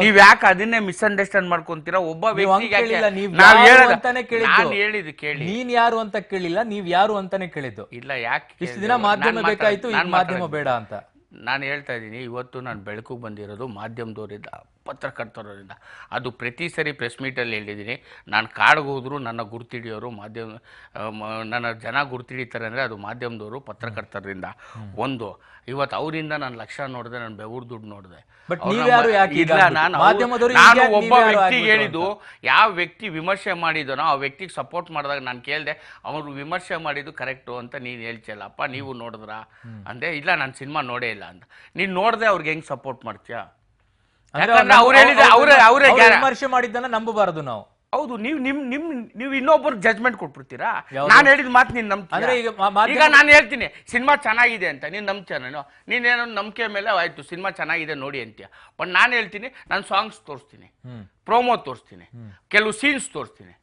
ನೀವ್ ಯಾಕೆ ಅದನ್ನೇ ಮಿಸ್ಅಂಡರ್ಸ್ಟ್ಯಾಂಡ್ ಮಾಡ್ಕೊಂತೀರಾ? ಒಬ್ಬ ವ್ಯಕ್ತಿಗೆ ನಾನು ಹೇಳಿದ್ದು ಕೇಳಿ, ನೀನ್ ಯಾರು ಅಂತ ಕೇಳಿಲ್ಲ, ನೀವ್ ಯಾರು ಅಂತಾನೆ ಕೇಳಿದ್ದು. ಇಲ್ಲ ಯಾಕೆ ಇಷ್ಟು ದಿನ ಮಾಧ್ಯಮ ಬೇಕಾಯ್ತು, ಈಗ ಮಾಧ್ಯಮ ಬೇಡ ಅಂತ ನಾನು ಹೇಳ್ತಾ ಇದ್ದೀನಿ. ಇವತ್ತು ನಾನು ಬೆಳಕಿಗೆ ಬಂದಿರೋದು ಮಾಧ್ಯಮದವರಿಂದ, ಪತ್ರಕರ್ತರಿಂದ. ಅದು ಪ್ರತಿ ಸರಿ ಪ್ರೆಸ್ ಮೀಟಲ್ಲಿ ಹೇಳಿದ್ದೀನಿ. ನಾನು ಕಾಡ್ಗೆ ಹೋದ್ರು ನನ್ನ ಗುರ್ತಿಡಿಯೋರು ಮಾಧ್ಯಮ, ನನ್ನ ಜನ ಗುರ್ತಿಡಿತಾರೆ ಅಂದರೆ ಅದು ಮಾಧ್ಯಮದವರು, ಪತ್ರಕರ್ತರಿಂದ. ಒಂದು ಇವತ್ತು ಅವರಿಂದ ನಾನು ಲಕ್ಷ ನೋಡಿದೆ, ನಾನು ಬೆವರು ದುಡ್ಡು ನೋಡಿದೆ. ನಾನು ಒಬ್ಬ ವ್ಯಕ್ತಿಗೆ ಹೇಳಿದ್ದು, ಯಾವ ವ್ಯಕ್ತಿ ವಿಮರ್ಶೆ ಮಾಡಿದನೋ ಆ ವ್ಯಕ್ತಿಗೆ ಸಪೋರ್ಟ್ ಮಾಡಿದಾಗ ನಾನು ಕೇಳಿದೆ, ಅವರು ವಿಮರ್ಶೆ ಮಾಡಿದ್ದು ಕರೆಕ್ಟು ಅಂತ ನೀನು ಹೇಳ್ತಿಲ್ಲಪ್ಪ, ನೀವು ನೋಡಿದ್ರ ಅಂದೆ. ಇಲ್ಲ ನಾನು ಸಿನಿಮಾ ನೋಡೇ ಇಲ್ಲ ಅಂತ. ನೀನು ನೋಡದೆ ಅವ್ರಿಗೆ ಹೆಂಗ್ ಸಪೋರ್ಟ್ ಮಾಡ್ತೀಯಾ? ವಿಮರ್ಶೆ ಮಾಡಿದ್ದನ್ನ ನಂಬಬಾರದು ನಾವು. ಹೌದು, ನೀವು ಇನ್ನೊಬ್ಬರು ಜಜ್ಮೆಂಟ್ ಕೊಟ್ಬಿಡ್ತೀರಾ? ನಾನು ಹೇಳಿದ ಮಾತು ನೀನು ನಂಬ್ತೀರಾ? ಈಗ ನಾನು ಹೇಳ್ತೀನಿ ಸಿನಿಮಾ ಚೆನ್ನಾಗಿದೆ ಅಂತ, ನೀನು ನಂಬ್ತೀಯ? ನೀನೇನೋ ನಂಬಿಕೆ ಮೇಲೆ ಆಯ್ತು ಸಿನಿಮಾ ಚೆನ್ನಾಗಿದೆ ನೋಡಿ ಅಂತೀಯ. ಬಟ್ ನಾನು ಹೇಳ್ತೀನಿ, ನಾನು ಸಾಂಗ್ಸ್ ತೋರಿಸ್ತೀನಿ, ಪ್ರೋಮೋ ತೋರಿಸ್ತೀನಿ, ಕೆಲವು ಸೀನ್ಸ್ ತೋರಿಸ್ತೀನಿ.